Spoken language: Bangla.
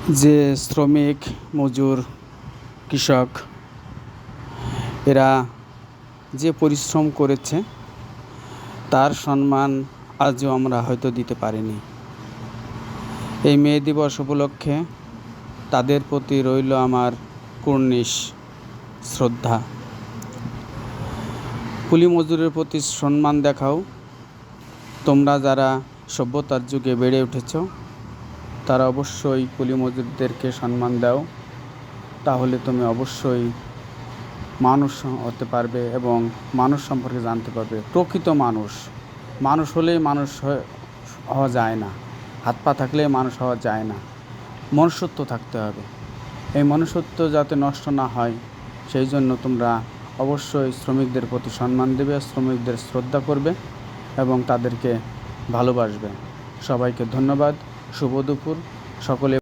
যে শ্রমিক, মজুর, কৃষক এরা যে পরিশ্রম করেছে তার সম্মান আজও আমরা হয়তো দিতে পারিনি। এই মে দিবস উপলক্ষে তাদের প্রতি রইল আমার কুর্নিশ শ্রদ্ধা। কুলি মজুরের প্রতি সম্মান দেখাও। তোমরা যারা সভ্যতার যুগে বেড়ে উঠেছ তারা অবশ্যই কুলি মজুরদেরকে সম্মান দাও, তাহলে তুমি অবশ্যই মানুষ হতে পারবে এবং মানুষ সম্পর্কে জানতে পারবে। প্রকৃত মানুষ হলেই মানুষ হওয়া যায় না, হাত পা থাকলে মানুষ হওয়া যায় না, মনুষ্যত্ব থাকতে হবে। এই মনুষ্যত্ব যাতে নষ্ট না হয় সেই জন্য তোমরা অবশ্যই শ্রমিকদের প্রতি সম্মান দেবে, শ্রমিকদের শ্রদ্ধা করবে এবং তাদেরকে ভালোবাসবে। সবাইকে ধন্যবাদ। শুভ দুপুর। সকলে